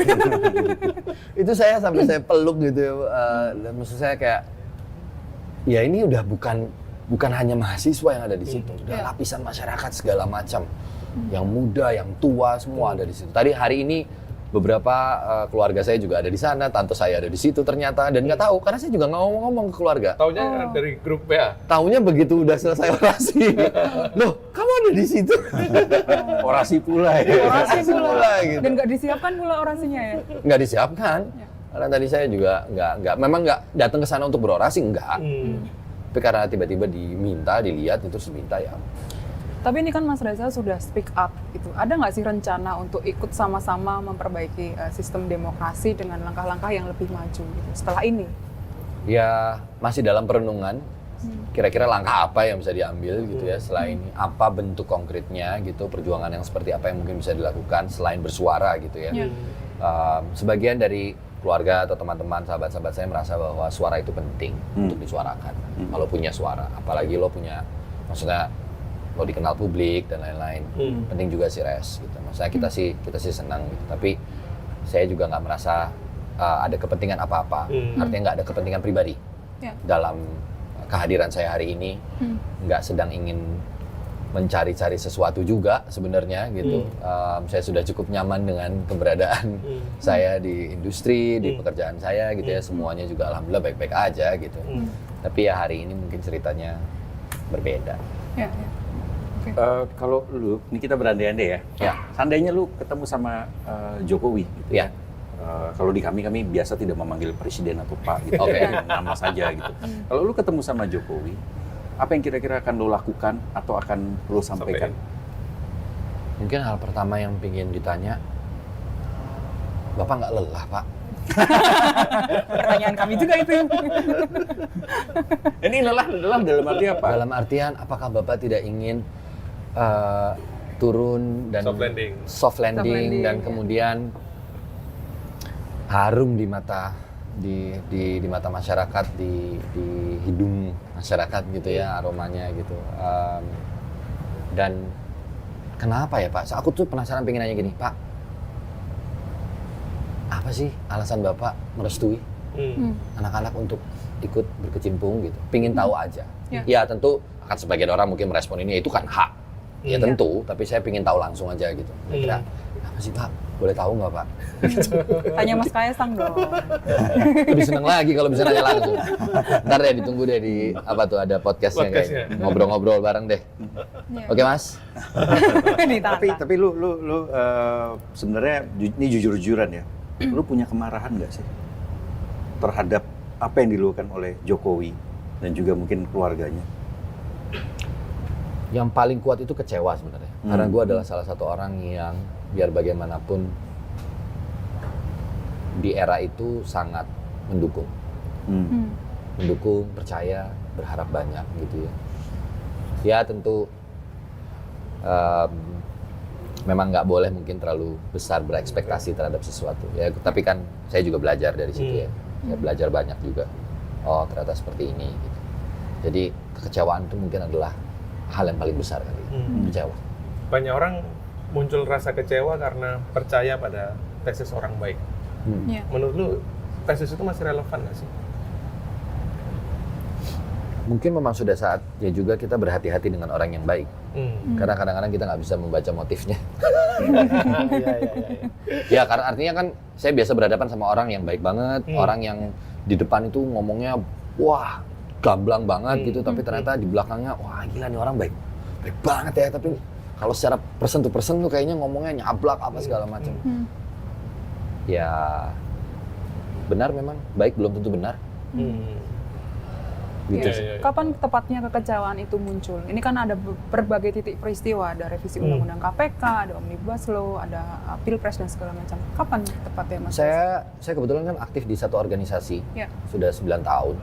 Itu saya sampai saya peluk gitu. Dan maksud saya kayak, ya ini udah bukan hanya mahasiswa yang ada di situ, udah lapisan masyarakat segala macam, yang muda, yang tua, semua ada di situ. Tadi hari ini beberapa keluarga saya juga ada di sana, tante saya ada di situ ternyata, dan nggak tahu karena saya juga nggak ngomong ke keluarga. Taunya dari grup WA. Taunya begitu udah selesai orasi. Loh, kamu ada di situ? Orasi pula ya. Orasi pula gitu. Dan nggak disiapkan pula orasinya ya? Nggak disiapkan. Karena tadi saya juga memang nggak datang ke sana untuk berorasi, enggak. Tapi karena tiba-tiba diminta, dilihat itu terus diminta ya. Tapi ini kan Mas Reza sudah speak up gitu. Ada nggak sih rencana untuk ikut sama-sama memperbaiki sistem demokrasi dengan langkah-langkah yang lebih maju gitu, setelah ini? Ya masih dalam perenungan. Kira-kira langkah apa yang bisa diambil gitu ya setelah ini? Apa bentuk konkretnya gitu? Perjuangan yang seperti apa yang mungkin bisa dilakukan selain bersuara gitu ya? Sebagian dari keluarga atau teman-teman, sahabat-sahabat saya merasa bahwa suara itu penting untuk disuarakan. Kalau punya suara, apalagi lo punya, maksudnya lo dikenal publik dan lain-lain, penting juga sih Res gitu. Maksudnya kita sih senang gitu. Tapi saya juga nggak merasa ada kepentingan apa-apa. Artinya nggak ada kepentingan pribadi dalam kehadiran saya hari ini. Nggak sedang ingin mencari-cari sesuatu juga sebenarnya gitu. Saya sudah cukup nyaman dengan keberadaan saya di industri, di pekerjaan saya gitu ya. Semuanya juga alhamdulillah baik-baik aja gitu. Tapi ya hari ini mungkin ceritanya berbeda. Kalau lu, ini kita berandai-andai ya. Seandainya lu ketemu sama Jokowi gitu ya. Kalau di kami biasa tidak memanggil presiden atau Pak gitu. Nama saja gitu. Kalau lu ketemu sama Jokowi, apa yang kira-kira akan lu lakukan atau akan lu sampaikan? Mungkin hal pertama yang ingin ditanya, Bapak nggak lelah, Pak? Pertanyaan kami juga itu. Ini lelah dalam arti apa? Dalam artian, apakah Bapak tidak ingin turun dan soft landing dan kemudian harum di mata masyarakat, di hidung masyarakat gitu ya, aromanya gitu. Dan kenapa ya Pak? Aku tuh penasaran, pengen nanya gini, Pak, apa sih alasan Bapak merestui anak-anak untuk ikut berkecimpung gitu? Pingin tahu aja. Ya tentu akan sebagian orang mungkin merespon ini, itu kan hak. Ya tentu, tapi saya pingin tahu langsung aja gitu. Kira apa sih Pak? Boleh tahu nggak Pak? Tanya Mas Kaisang dong. Lebih seneng lagi kalau bisa nanya langsung. Ntar deh ditunggu deh di apa tuh, ada podcastnya kayak ngobrol-ngobrol bareng deh. Oke Mas. Tapi lu sebenarnya ini jujur-jujuran ya. Lu punya kemarahan nggak sih terhadap apa yang dilakukan oleh Jokowi dan juga mungkin keluarganya? Yang paling kuat itu kecewa sebenarnya. Karena gue adalah salah satu orang yang biar bagaimanapun di era itu sangat mendukung. Mendukung, percaya, berharap banyak gitu ya. Ya tentu memang nggak boleh mungkin terlalu besar berekspektasi terhadap sesuatu. Ya, tapi kan saya juga belajar dari situ ya. Saya belajar banyak juga. Oh ternyata seperti ini gitu. Jadi kekecewaan itu mungkin adalah hal yang paling besar kali, kecewa. Banyak orang muncul rasa kecewa karena percaya pada tesis orang baik. Menurut lu, tesis itu masih relevan nggak sih? Mungkin memang sudah saatnya juga kita berhati-hati dengan orang yang baik. Karena kadang-kadang kita nggak bisa membaca motifnya. Ya karena artinya kan saya biasa berhadapan sama orang yang baik banget, orang yang di depan itu ngomongnya, wah, gamblang banget gitu, tapi ternyata di belakangnya, wah gila nih orang baik banget ya, tapi kalau secara person to person tuh kayaknya ngomongnya nyablak apa segala macam. ya benar memang, baik belum tentu benar. Gitu sih. Kapan tepatnya kekecewaan itu muncul? Ini kan ada berbagai titik peristiwa, ada revisi Undang-Undang KPK, ada Omnibus Law, ada Pilpres dan segala macam. Kapan tepatnya Mas? Saya kebetulan kan aktif di satu organisasi, sudah 9 tahun,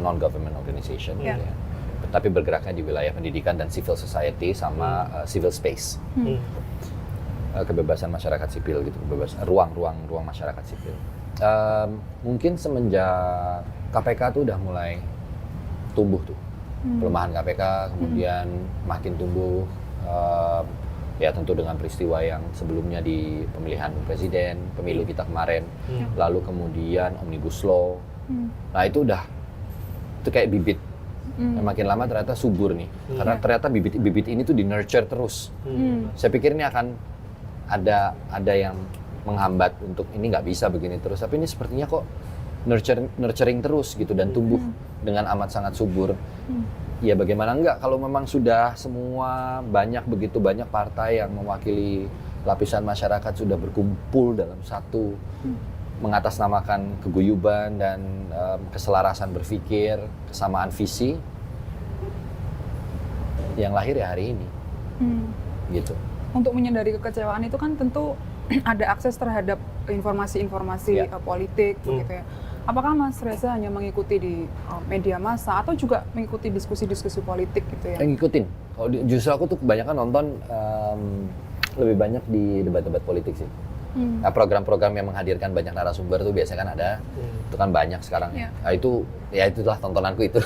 non-government organization, gitu ya. Tapi bergeraknya di wilayah pendidikan dan civil society sama civil space. Kebebasan masyarakat sipil gitu, kebebasan ruang masyarakat sipil. Mungkin semenjak KPK tuh udah mulai tumbuh tuh, pelemahan KPK, kemudian makin tumbuh, ya tentu dengan peristiwa yang sebelumnya di pemilihan presiden, pemilu kita kemarin, lalu kemudian Omnibus Law, nah itu kayak bibit, makin lama ternyata subur nih, karena ternyata bibit ini tuh di nurture terus. Saya pikir ini akan ada yang menghambat untuk ini nggak bisa begini terus, tapi ini sepertinya kok nurturing terus gitu dan tumbuh dengan amat sangat subur. Ya bagaimana enggak kalau memang sudah semua begitu banyak partai yang mewakili lapisan masyarakat sudah berkumpul dalam satu mengatasnamakan keguyuban dan keselarasan berpikir, kesamaan visi, yang lahir ya hari ini. Gitu. Untuk menyadari kekecewaan itu kan tentu ada akses terhadap informasi-informasi politik begitu ya. Apakah Mas Reza hanya mengikuti di media massa atau juga mengikuti diskusi-diskusi politik gitu ya? Ngikutin. Kalau justru aku tuh kebanyakan nonton lebih banyak di debat-debat politik sih. Nah, program-program yang menghadirkan banyak narasumber tuh biasanya kan ada, itu kan banyak sekarang. Nah, itulah tontonanku itu.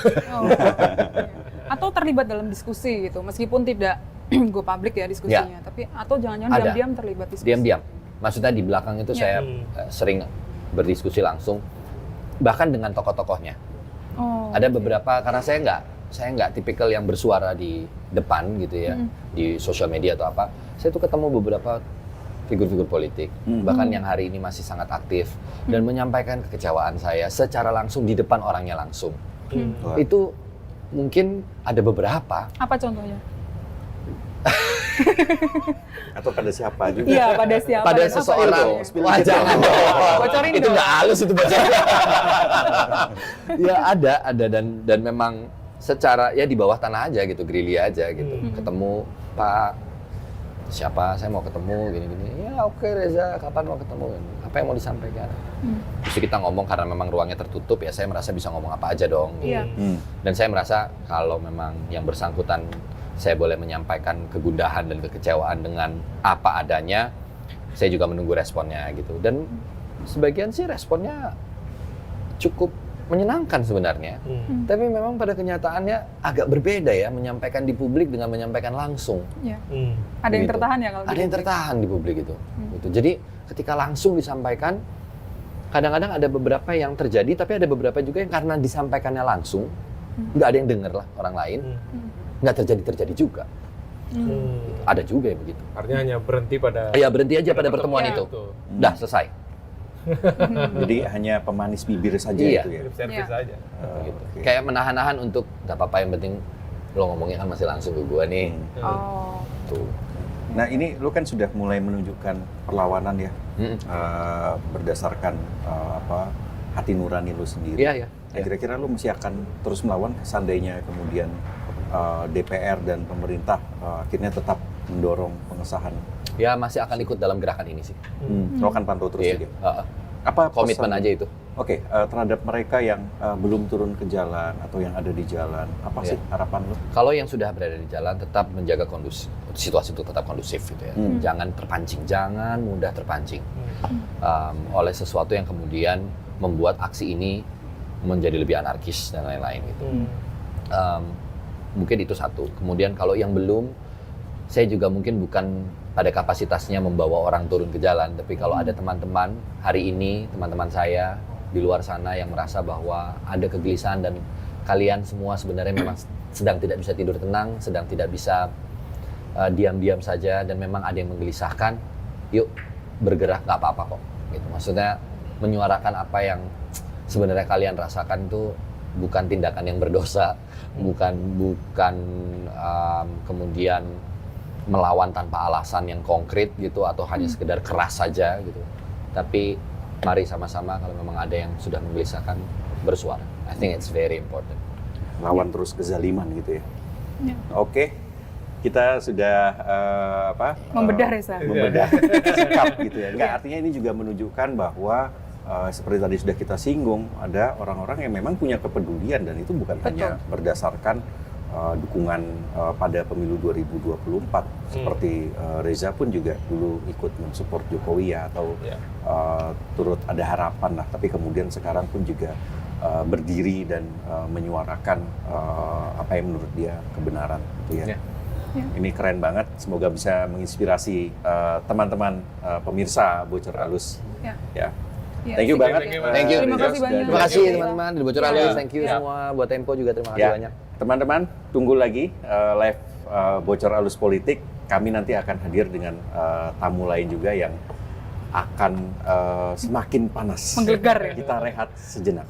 Atau terlibat dalam diskusi gitu, meskipun tidak go public ya diskusinya, tapi atau jangan-jangan diam-diam terlibat diskusi. Diam-diam. Maksudnya di belakang itu saya sering berdiskusi langsung, bahkan dengan tokoh-tokohnya. Ada beberapa, karena saya nggak tipikal yang bersuara di depan gitu ya, di sosial media atau apa. Saya tuh ketemu beberapa figur-figur politik, bahkan yang hari ini masih sangat aktif dan menyampaikan kekecewaan saya secara langsung di depan orangnya langsung. Itu mungkin ada beberapa. Apa contohnya? Atau pada siapa juga? Iya, pada siapa? Pada seseorang. Wah, jangan dong. Bocorin itu nggak halus itu bocorin. Ya ada dan memang secara ya di bawah tanah aja gitu, gerilya aja gitu. Ketemu Pak siapa, saya mau ketemu gini-gini. Ya oke, Reza, kapan mau ketemu? Apa yang mau disampaikan? Terus kita ngomong karena memang ruangnya tertutup ya, saya merasa bisa ngomong apa aja dong. Dan saya merasa kalau memang yang bersangkutan saya boleh menyampaikan kegundahan dan kekecewaan dengan apa adanya, saya juga menunggu responnya gitu. Dan sebagian sih responnya cukup menyenangkan sebenarnya. Tapi memang pada kenyataannya agak berbeda ya, menyampaikan di publik dengan menyampaikan langsung. Ada yang tertahan ya kalau ada yang tertahan di publik itu. Gitu. Jadi ketika langsung disampaikan, kadang-kadang ada beberapa yang terjadi, tapi ada beberapa juga yang karena disampaikannya langsung, nggak ada yang dengar lah orang lain. Nggak terjadi juga. Ada juga yang begitu. Artinya hanya berhenti pada... Ya berhenti aja pada pertemuan itu. Udah selesai. Jadi hanya pemanis bibir saja itu ya? Service saja. Gitu. Kayak menahan-nahan untuk nggak apa-apa, yang penting lo ngomongnya kan masih langsung ke gua nih. Tuh. Nah ini lo kan sudah mulai menunjukkan perlawanan ya, berdasarkan hati nurani lo sendiri. Iya. Nah, kira-kira lo masih akan terus melawan seandainya kemudian DPR dan pemerintah akhirnya tetap mendorong pengesahan? Ya masih akan ikut dalam gerakan ini sih. Lo akan pantau terus juga? Apa komitmen aja itu? Oke, terhadap mereka yang belum turun ke jalan atau yang ada di jalan, apa sih harapan lo? Kalau yang sudah berada di jalan tetap menjaga situasi itu tetap kondusif gitu ya. Jangan terpancing, jangan mudah terpancing oleh sesuatu yang kemudian membuat aksi ini menjadi lebih anarkis dan lain-lain gitu. Mungkin itu satu. Kemudian kalau yang belum, saya juga mungkin bukan pada kapasitasnya membawa orang turun ke jalan, tapi kalau ada teman-teman hari ini, teman-teman saya di luar sana yang merasa bahwa ada kegelisahan dan kalian semua sebenarnya memang sedang tidak bisa tidur tenang, sedang tidak bisa diam-diam saja dan memang ada yang menggelisahkan, yuk bergerak, nggak apa-apa kok. Gitu. Maksudnya menyuarakan apa yang sebenarnya kalian rasakan itu bukan tindakan yang berdosa, bukan kemudian melawan tanpa alasan yang konkret gitu atau hanya sekedar keras saja gitu. Tapi mari sama-sama kalau memang ada yang sudah menggelisahkan bersuara. I think it's very important. Lawan terus kezaliman gitu ya. Oke. Kita sudah membedah Reza. Membedah sikap gitu ya. Enggak, artinya ini juga menunjukkan bahwa seperti tadi sudah kita singgung, ada orang-orang yang memang punya kepedulian dan itu bukan hanya berdasarkan dukungan pada pemilu 2024 seperti Reza pun juga dulu ikut mensupport Jokowi ya, atau turut ada harapan lah, tapi kemudian sekarang pun juga berdiri dan menyuarakan apa yang menurut dia kebenaran gitu ya. Ini keren banget, semoga bisa menginspirasi teman-teman pemirsa Bocor Alus. Ya. Thank you banget. Thank you. Terima kasih banyak. Terima kasih teman-teman di Bocor Alus. Thank you semua buat Tempo juga, terima kasih banyak. Teman-teman, tunggu lagi live Bocor Alus Politik. Kami nanti akan hadir dengan tamu lain juga yang akan semakin panas. Menggelegar ya. Kita rehat sejenak.